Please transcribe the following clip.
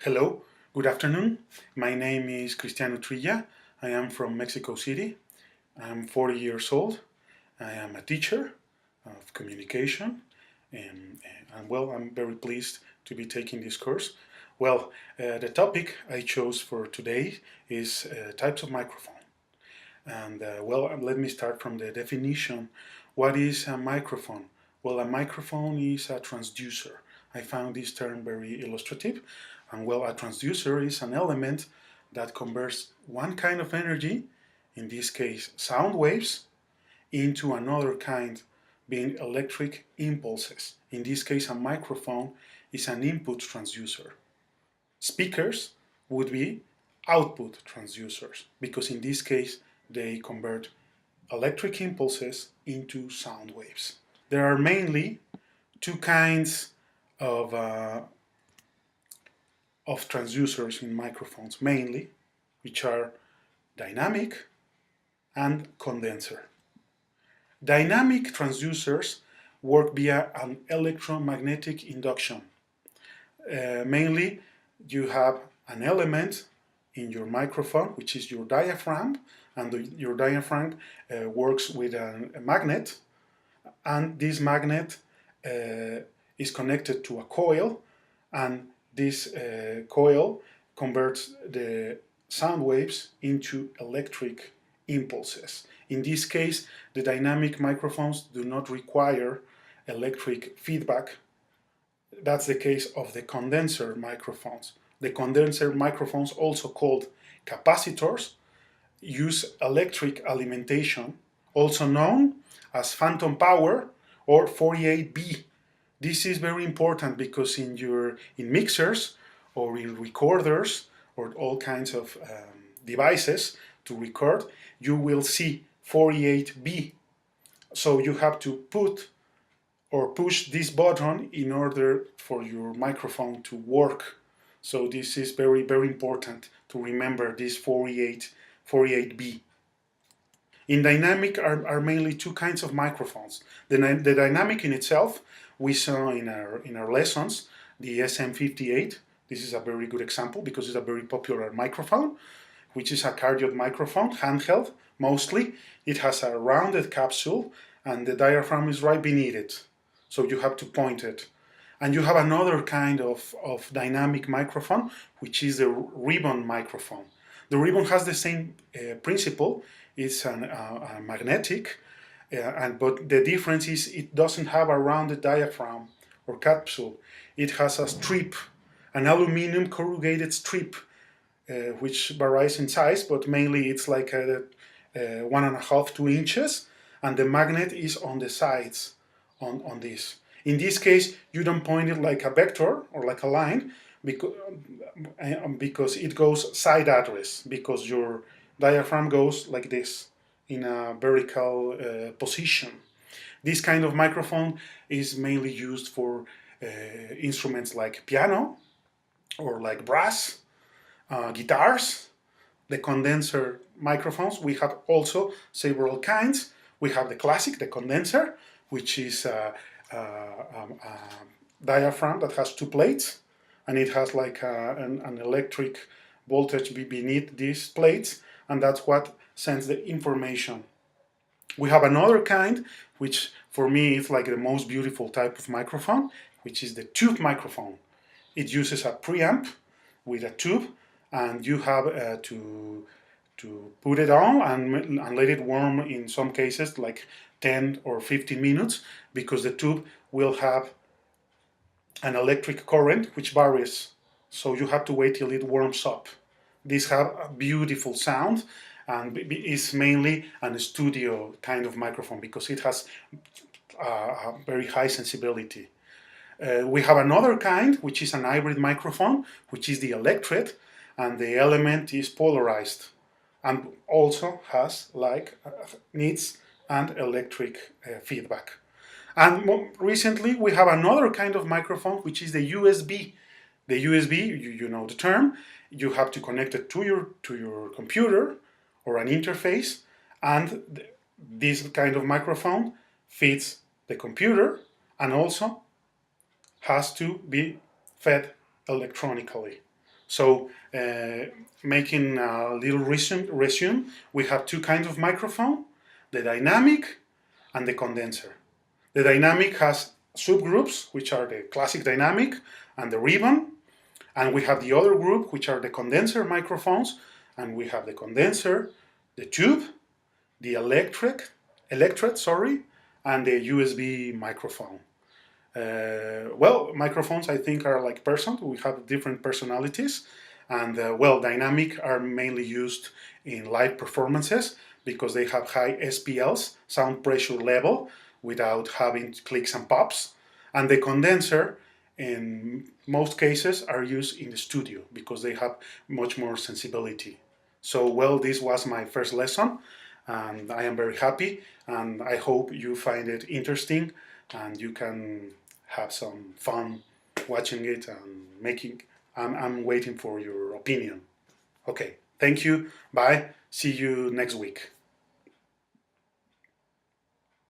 Hello, good afternoon. My name is Cristiano Trilla. I am from Mexico City. I'm 40 years old. I am a teacher of communication, and I'm very pleased to be taking this course. The topic I chose for today is types of microphone. Let me start from the definition. What is a microphone? Well, a microphone is a transducer. I found this term very illustrative. A transducer is an element that converts one kind of energy, in this case sound waves, into another kind, being electric impulses. In this case, a microphone is an input transducer. Speakers would be output transducers, because in this case they convert electric impulses into sound waves. There are mainly two kinds of transducers in microphones, mainly, which are dynamic and condenser. Dynamic transducers work via an electromagnetic induction. Mainly, you have an element in your microphone, which is your diaphragm, and your diaphragm works with a magnet, and this magnet is connected to a coil, and this coil converts the sound waves into electric impulses. In this case, the dynamic microphones do not require electric feedback. That's the case of the condenser microphones. The condenser microphones, also called capacitors, use electric alimentation, also known as phantom power or 48B. This is very important because in mixers or in recorders or all kinds of devices to record, you will see 48B. So you have to put or push this button in order for your microphone to work. So this is very, very important to remember this 48B. In dynamic are mainly two kinds of microphones. The dynamic in itself, we saw in our lessons, the SM58. This is a very good example because it's a very popular microphone, which is a cardioid microphone, handheld mostly. It has a rounded capsule and the diaphragm is right beneath it. So you have to point it. And you have another kind of dynamic microphone, which is the ribbon microphone. The ribbon has the same principle. It's a magnetic, but the difference is it doesn't have a rounded diaphragm or capsule. It has a strip, an aluminum corrugated strip, which varies in size, but mainly it's like 1.5, 2 inches, and the magnet is on the sides on this. In this case, you don't point it like a vector or like a line because it goes side address, because your diaphragm goes like this in a vertical position. This kind of microphone is mainly used for instruments like piano or like brass, guitars. The condenser microphones, we have also several kinds. We have the classic, the condenser, which is a diaphragm that has two plates, and it has like an electric voltage beneath these plates, and that's what sends the information. We have another kind, which for me is like the most beautiful type of microphone, which is the tube microphone. It uses a preamp with a tube, and you have to put it on and let it warm in some cases like 10 or 15 minutes, because the tube will have an electric current which varies. So you have to wait till it warms up. These have a beautiful sound, and is mainly a studio kind of microphone because it has a very high sensibility. We have another kind, which is an hybrid microphone, which is the electret, and the element is polarized and also has like needs and electric feedback. And more recently, we have another kind of microphone, which is the USB. The USB, you know the term. You have to connect it to your computer or an interface, and this kind of microphone fits the computer and also has to be fed electronically. So making a little resume, we have two kinds of microphone, the dynamic and the condenser. The dynamic has subgroups, which are the classic dynamic and the ribbon, and we have the other group, which are the condenser microphones, and we have the condenser, the tube, the electret, sorry, and the USB microphone. Well, microphones I think are like persons. We have different personalities, and well, dynamic are mainly used in live performances because they have high SPLs, sound pressure level, without having clicks and pops. And the condenser, in most cases, are used in the studio because they have much more sensibility. So, well, this was my first lesson, and I am very happy, and I hope you find it interesting and you can have some fun watching it and making. I'm waiting for your opinion. Okay, thank you. Bye. See you next week.